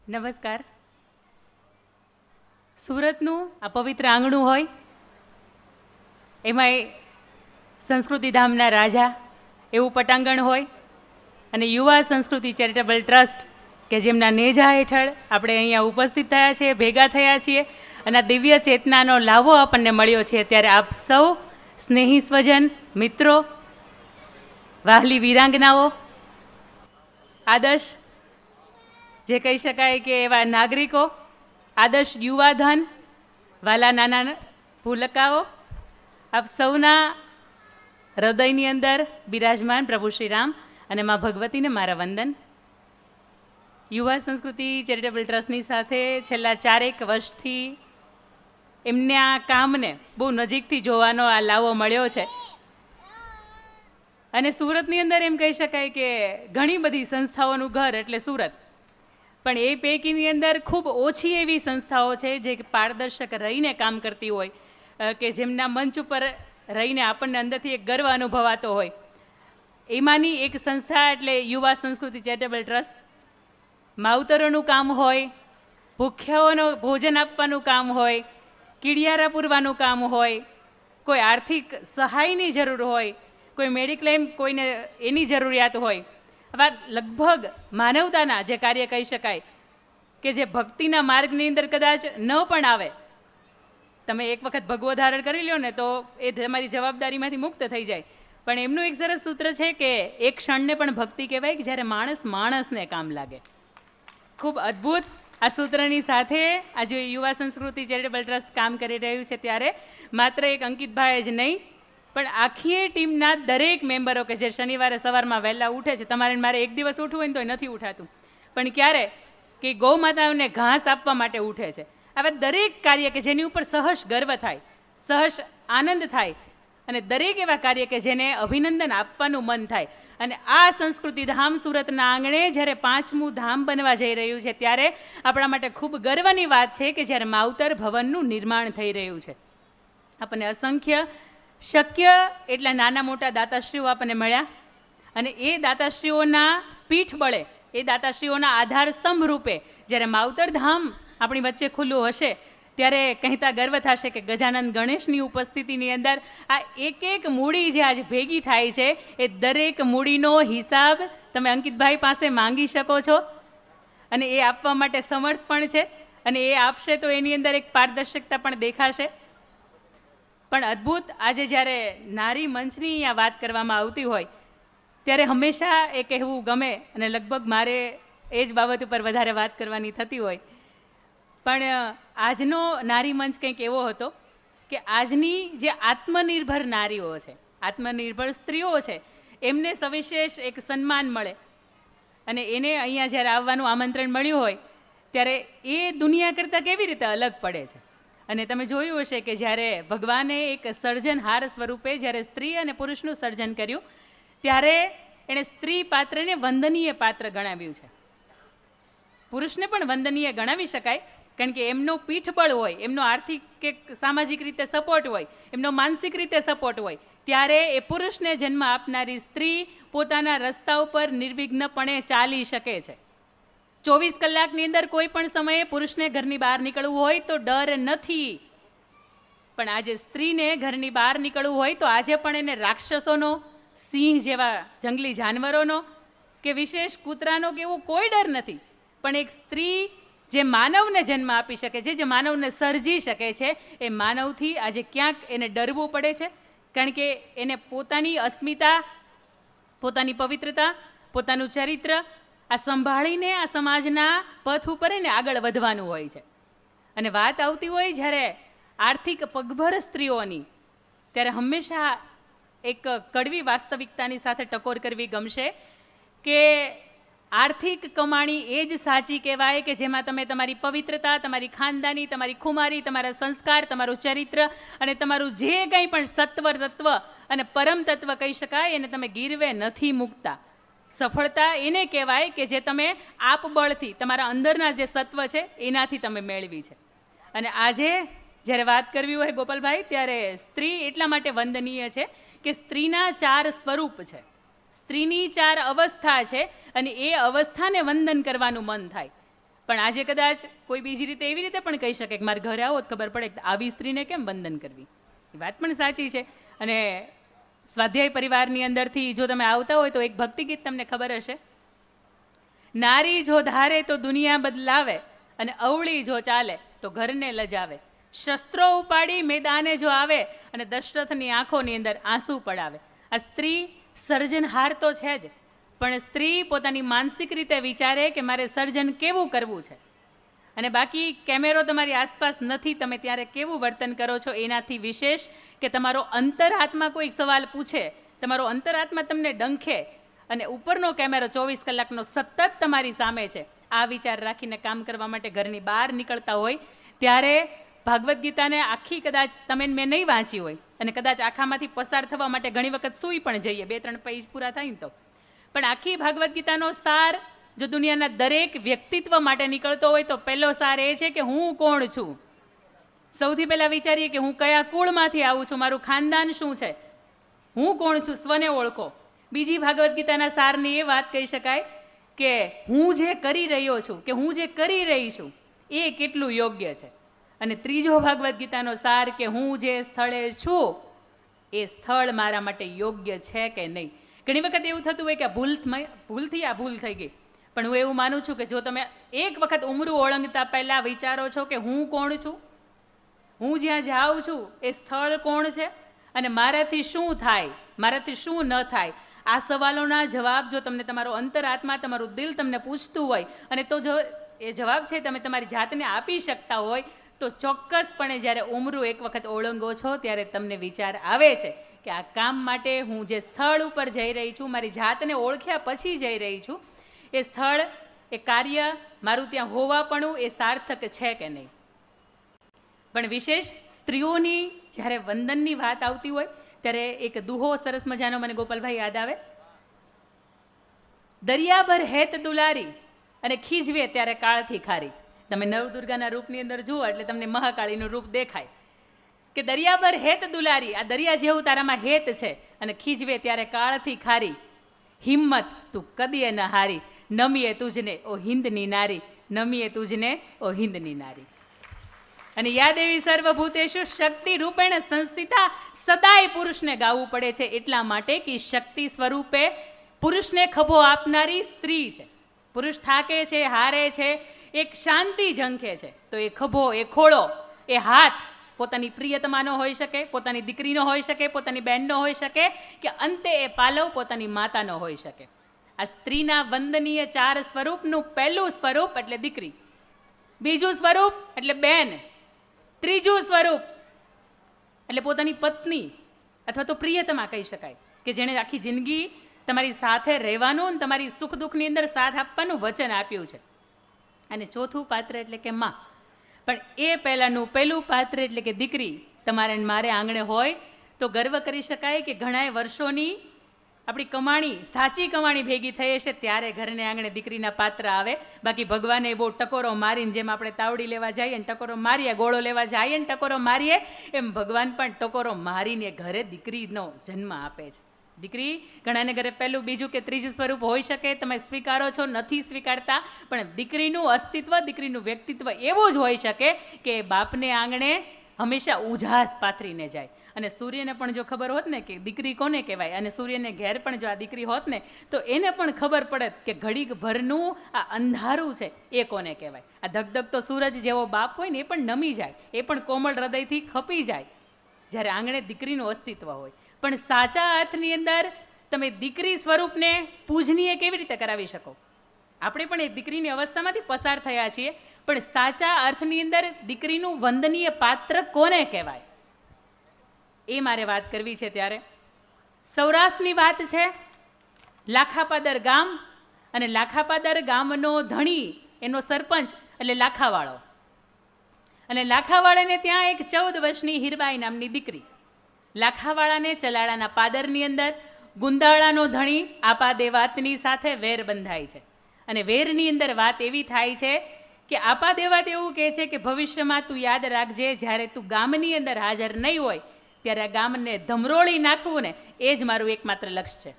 નમસ્કાર. સુરતનું આ પવિત્ર આંગણું હોય એમાંય સંસ્કૃતિ ધામના રાજા એવું પટાંગણ હોય અને યુવા સંસ્કૃતિ ચેરિટેબલ ટ્રસ્ટ કે જેમના નેજા હેઠળ આપણે અહીંયા ઉપસ્થિત થયા છીએ, ભેગા થયા છીએ અને આ દિવ્ય ચેતનાનો લાવો આપણને મળ્યો છે. ત્યારે આપ સૌ સ્નેહી સ્વજન, મિત્રો, વાહલી વીરાંગનાઓ, આદર્શ જે કહી શકાય કે એવા નાગરિકો, આદર્શ યુવાધન, વાલા નાના ભૂલકાઓ, આપ સૌના હૃદયની અંદર બિરાજમાન પ્રભુ શ્રી રામ અને મા ભગવતીને મારા વંદન. યુવા સંસ્કૃતિ ચેરિટેબલ ટ્રસ્ટની સાથે છેલ્લા 4 વર્ષથી એમના કામને બહુ નજીકથી જોવાનો આ લાવો મળ્યો છે. અને સુરતની અંદર એમ કહી શકાય કે ઘણી બધી સંસ્થાઓનું ઘર એટલે સુરત, પણ એ પૈકીની અંદર ખૂબ ઓછી એવી સંસ્થાઓ છે જે પારદર્શક રહીને કામ કરતી હોય, કે જેમના મંચ ઉપર રહીને આપણને અંદરથી એક ગર્વ અનુભવાતો હોય. એમાંની એક સંસ્થા એટલે યુવા સંસ્કૃતિ ચેરિટેબલ ટ્રસ્ટ. માવતરોનું કામ હોય, ભૂખ્યાઓનો ભોજન આપવાનું કામ હોય, કીડિયારા પૂરવાનું કામ હોય, કોઈ આર્થિક સહાયની જરૂર હોય, કોઈ મેડિક્લેમ કોઈને એની જરૂરિયાત હોય, આવા લગભગ માનવતાના જે કાર્ય કહી શકાય કે જે ભક્તિના માર્ગની અંદર કદાચ ન પણ આવે. તમે એક વખત ભગવો ધારણ કરી લો ને તો એ તમારી જવાબદારીમાંથી મુક્ત થઈ જાય. પણ એમનું એક સરસ સૂત્ર છે કે એક ક્ષણને પણ ભક્તિ કહેવાય કે જ્યારે માણસ માણસને કામ લાગે. ખૂબ અદ્ભુત આ સૂત્રની સાથે આજે યુવા સંસ્કૃતિ ચેરિટેબલ ટ્રસ્ટ કામ કરી રહ્યું છે. ત્યારે માત્ર એક અંકિતભાઈ જ નહીં પણ આખી ટીમના દરેક મેમ્બરો કે જે શનિવારે સવારમાં વહેલા ઉઠે છે. તમારે મારે એક દિવસ ઉઠવું હોય ને તો નથી ઉઠાતું, પણ ક્યારે કે ગૌ માતાઓને ઘાસ આપવા માટે ઉઠે છે. આવા દરેક કાર્ય કે જેની ઉપર સહર્ષ ગર્વ થાય, સહર્ષ આનંદ થાય અને દરેક એવા કાર્ય કે જેને અભિનંદન આપવાનું મન થાય. અને આ સંસ્કૃતિ ધામ સુરતના આંગણે જ્યારે 5મું ધામ બનવા જઈ રહ્યું છે ત્યારે આપણા માટે ખૂબ ગર્વની વાત છે કે જ્યારે માવતર ભવનનું નિર્માણ થઈ રહ્યું છે. આપણને અસંખ્ય શક્ય એટલા નાના મોટા દાતાશ્રીઓ આપણને મળ્યા અને એ દાતાશ્રીઓના પીઠ બળે, એ દાતાશ્રીઓના આધાર સ્તંભ રૂપે જ્યારે માવતર ધામ આપણી વચ્ચે ખુલ્લું હશે ત્યારે કહેતા ગર્વ થશે કે ગજાનંદ ગણેશની ઉપસ્થિતિની અંદર આ એક મૂડી જે આજે ભેગી થાય છે એ દરેક મૂડીનો હિસાબ તમે અંકિતભાઈ પાસે માંગી શકો છો અને એ આપવા માટે સમર્થ પણ છે અને એ આપશે તો એની અંદર એક પારદર્શકતા પણ દેખાશે. પણ અદ્ભુત આજે જ્યારે નારી મંચની અહીંયા વાત કરવામાં આવતી હોય ત્યારે હંમેશા એ કહેવું ગમે અને લગભગ મારે એ જ બાબત ઉપર વધારે વાત કરવાની થતી હોય. પણ આજનો નારી મંચ કંઈક એવો હતો કે આજની જે આત્મનિર્ભર નારીઓ છે, આત્મનિર્ભર સ્ત્રીઓ છે, એમને સવિશેષ એક સન્માન મળે અને એને અહીંયા જ્યારે આવવાનું આમંત્રણ મળ્યું હોય ત્યારે એ દુનિયા કરતાં કેવી રીતે અલગ પડે છે. અને તમે જોયું હશે કે જ્યારે ભગવાને એક સર્જનહાર સ્વરૂપે જ્યારે સ્ત્રી અને પુરુષનું સર્જન કર્યું ત્યારે એણે સ્ત્રી પાત્રને વંદનીય પાત્ર ગણાવ્યું છે. પુરુષને પણ વંદનીય ગણાવી શકાય કારણ કે એમનો પીઠબળ હોય, એમનો આર્થિક કે સામાજિક રીતે સપોર્ટ હોય, એમનો માનસિક રીતે સપોર્ટ હોય ત્યારે એ પુરુષને જન્મ આપનારી સ્ત્રી પોતાના રસ્તા ઉપર નિર્વિઘ્નપણે ચાલી શકે છે. 24 કલાકની અંદર કોઈ પણ સમયે પુરુષને ઘરની બહાર નીકળવું હોય તો ડર નથી. પણ આજે સ્ત્રીને ઘરની બહાર નીકળવું હોય તો આજે પણ એને રાક્ષસોનો, સિંહ જેવા જંગલી જાનવરોનો કે વિશેષ કૂતરાનો કે એવો કોઈ ડર નથી. પણ એક સ્ત્રી જે માનવને જન્મ આપી શકે છે, જે માનવને સર્જી શકે છે, એ માનવથી આજે ક્યાંક એને ડરવું પડે છે કારણ કે એને પોતાની અસ્મિતા, પોતાની પવિત્રતા, પોતાનું ચરિત્ર આ સંભાળીને આ સમાજના પથ ઉપર એને આગળ વધવાનું હોય છે. અને વાત આવતી હોય જ્યારે આર્થિક પગભર સ્ત્રીઓની ત્યારે હંમેશા એક કડવી વાસ્તવિકતાની સાથે ટકોર કરવી ગમશે કે આર્થિક કમાણી એ જ સાચી કહેવાય કે જેમાં તમે તમારી પવિત્રતા, તમારી ખાનદાની, તમારી ખુમારી, તમારા સંસ્કાર, તમારું ચરિત્ર અને તમારું જે કંઈ પણ સત્વ તત્વ અને પરમ તત્વ કહી શકાય એને તમે ગીરવે નથી મૂકતા. સફળતા એને કહેવાય કે જે તમે આપબળથી તમારા અંદરના જે સત્વ છે એનાથી તમે મેળવી છે. અને આજે જ્યારે વાત કરવી હોય ગોપાલભાઈ ત્યારે સ્ત્રી એટલા માટે વંદનીય છે કે સ્ત્રીના 4 સ્વરૂપ છે, સ્ત્રીની 4 અવસ્થા છે અને એ અવસ્થાને વંદન કરવાનું મન થાય. પણ આજે કદાચ કોઈ બીજી રીતે એવી રીતે પણ કહી શકે કે મારે ઘરે આવો તો ખબર પડે કે આવી સ્ત્રીને કેમ વંદન કરવી. એ વાત પણ સાચી છે. અને સ્વાધ્યાય પરિવારની અંદરથી જો તમે આવતા હોય તો એક ભક્તિ ગીત તમને ખબર હશે, નારી જો ધારે તો દુનિયા બદલાવે, અને અવળી જો ચાલે તો ઘરને લજાવે. શસ્ત્રો ઉપાડી મેદાને જો આવે, અને દશરથની આંખોની અંદર આંસુ પડાવે. આ સ્ત્રી સર્જનહાર તો છે જ, પણ સ્ત્રી પોતાની માનસિક રીતે વિચારે કે મારે સર્જન કેવું કરવું છે. અને બાકી કેમેરો તમારી આસપાસ નથી, તમે ત્યારે કેવું વર્તન કરો છો એનાથી વિશેષ કે તમારો અંતરાત્મા કોઈ સવાલ પૂછે, તમારો અંતરાત્મા તમને ડંખે, અને ઉપરનો કેમેરો 24 કલાકનો સતત તમારી સામે છે. આ વિચાર રાખીને કામ કરવા માટે ઘરની બહાર નીકળતા હોય ત્યારે ભાગવદ્ ગીતાને આખી કદાચ તમે મેં નહીં વાંચી હોય, અને કદાચ આખામાંથી પસાર થવા માટે ઘણી વખત સૂઈ પણ જઈએ, 2-3 પેજ પૂરા થાય ને તો, પણ આખી ભાગવદ્ ગીતાનો સાર જો દુનિયાના દરેક વ્યક્તિત્વ માટે નીકળતો હોય તો પહેલો સાર એ છે કે હું કોણ છું. સૌથી પહેલાં વિચારીએ કે હું કયા કુળમાંથી આવું છું, મારું ખાનદાન શું છે, હું કોણ છું, સ્વને ઓળખો. બીજી ભાગવદ્ ગીતાના સારની એ વાત કહી શકાય કે હું જે કરી રહ્યો છું, કે હું જે કરી રહી છું એ કેટલું યોગ્ય છે. અને ત્રીજો ભાગવદ્ ગીતાનો સાર કે હું જે સ્થળે છું એ સ્થળ મારા માટે યોગ્ય છે કે નહીં. ઘણી વખત એવું થતું હોય કે ભૂલથી આ ભૂલ થઈ ગઈ, પણ હું એવું માનું છું કે જો તમે એક વખત ઉમરું ઓળંગતા પહેલાં વિચારો છો કે હું કોણ છું, હું જ્યાં જાઉં છું એ સ્થળ કોણ છે, અને મારાથી શું થાય, મારાથી શું ન થાય, આ સવાલોના જવાબ જો તમને તમારો અંતરાત્મા, તમારું દિલ તમને પૂછતું હોય, અને તો જો એ જવાબ છે તમે તમારી જાતને આપી શકતા હોય, તો ચોક્કસપણે જ્યારે ઉમરું એક વખત ઓળંગો છો ત્યારે તમને વિચાર આવે છે કે આ કામ માટે હું જે સ્થળ ઉપર જઈ રહી છું, મારી જાતને ઓળખ્યા પછી જઈ રહી છું, એ સ્થળ, એ કાર્ય મારું ત્યાં હોવાપણું એ સાર્થક છે કે નહીં. પણ વિશેષ સ્ત્રીઓની જ્યારે વંદનની વાત આવતી હોય ત્યારે એક દુહો સરસ મજાનો મને ગોપાલભાઈ યાદ આવે, દરિયાભર હેત દુલારી અને ખીજવે ત્યારે કાળથી ખારી. તમે નવદુર્ગાના રૂપની અંદર જુઓ એટલે તમને મહાકાળીનું રૂપ દેખાય કે દરિયાભર હેત દુલારી, આ દરિયા જેવું તારામાં હેત છે, અને ખીજવે ત્યારે કાળથી ખારી. હિંમત તું કદીએ ન હારી, નમીએ તુજને ઓ હિંદની નારી, નમીએ તુજને ઓ હિંદની નારી. અને યા દેવી સર્વભૂતેષુ શક્તિ રૂપેણ સંસ્થિતા, સદાય પુરુષને ગાવું પડે છે એટલા માટે કે શક્તિ સ્વરૂપે પુરુષને ખભો આપનારી સ્ત્રી છે. પુરુષ થાકે છે, હારે છે, એક શાંતિ ઝંખે છે, તો એ ખભો, એ ખોળો, એ હાથ પોતાની પ્રિયતમાનો હોઈ શકે, પોતાની દીકરીનો હોઈ શકે, પોતાની બહેનનો હોઈ શકે, કે અંતે એ પાલવ પોતાની માતાનો હોઈ શકે. આ સ્ત્રીના વંદનીય 4 સ્વરૂપનું પહેલું સ્વરૂપ એટલે દીકરી, બીજું સ્વરૂપ એટલે બહેન, ત્રીજું સ્વરૂપ એટલે પોતાની પત્ની અથવા તો પ્રિયતમા કહી શકાય, કે જેણે આખી જિંદગી તમારી સાથે રહેવાનું અને તમારી સુખ દુઃખની અંદર સાથ આપવાનું વચન આપ્યું છે. અને ચોથું પાત્ર એટલે કે માં. પણ એ પહેલાંનું પહેલું પાત્ર એટલે કે દીકરી તમારે મારે આંગણે હોય તો ગર્વ કરી શકાય કે ઘણા વર્ષોની આપણી કમાણી, સાચી કમાણી ભેગી થઈ હશે ત્યારે ઘરને આંગણે દીકરીના પાત્ર આવે. બાકી ભગવાને બહુ ટકોરો મારીને, જેમ આપણે તાવડી લેવા જઈએ ને ટકોરો મારીએ, ગોળો લેવા જઈએ ને ટકોરો મારીએ, એમ ભગવાન પણ ટકોરો મારીને ઘરે દીકરીનો જન્મ આપે છે. દીકરી ઘણાને ઘરે પહેલું, બીજું કે ત્રીજું સ્વરૂપ હોઈ શકે, તમે સ્વીકારો છો, નથી સ્વીકારતા, પણ દીકરીનું અસ્તિત્વ, દીકરીનું વ્યક્તિત્વ એવું જ હોઈ શકે કે બાપને આંગણે હંમેશા ઉજાસ પાથરીને જાય. અને સૂર્યને પણ જો ખબર હોત ને કે દીકરી કોને કહેવાય, અને સૂર્યને ઘેર પણ જો આ દીકરી હોત ને તો એને પણ ખબર પડે કે ઘડીક ભરનું આ અંધારું છે એ કોને કહેવાય. આ ધગધગતો સૂરજ જેવો બાપ હોય ને એ પણ નમી જાય, એ પણ કોમળ હૃદયથી ખપી જાય જ્યારે આંગણે દીકરીનું અસ્તિત્વ હોય. પણ સાચા અર્થની અંદર તમે દીકરી સ્વરૂપને પૂજનીય કેવી રીતે કરાવી શકો? આપણે પણ એ દીકરીની અવસ્થામાંથી પસાર થયા છીએ, પણ સાચા અર્થની અંદર દીકરીનું વંદનીય પાત્ર કોને કહેવાય એ મારે વાત કરવી છે. ત્યારે સૌરાષ્ટ્રની વાત છે, લાખાપાદર ગામ, અને લાખાપાદર ગામનો ધણી, એનો સરપંચ એટલે લાખાવાળો, અને લાખાવાળાને ત્યાં એક 14 વર્ષની હીરબાઈ નામની દીકરી. લાખાવાળાને ચલાળાના પાદરની અંદર ગુંદાળાનો ધણી આપા દેવાતની સાથે વેર બંધાય છે, અને વેરની અંદર વાત એવી થાય છે કે આપા દેવાત એવું કહે છે કે ભવિષ્યમાં તું યાદ રાખજે, જ્યારે તું ગામની અંદર હાજર નહીં હોય ત્યારે આ ગામને ધમરોળી નાખવું ને એ જ મારું એકમાત્ર લક્ષ્ય છે.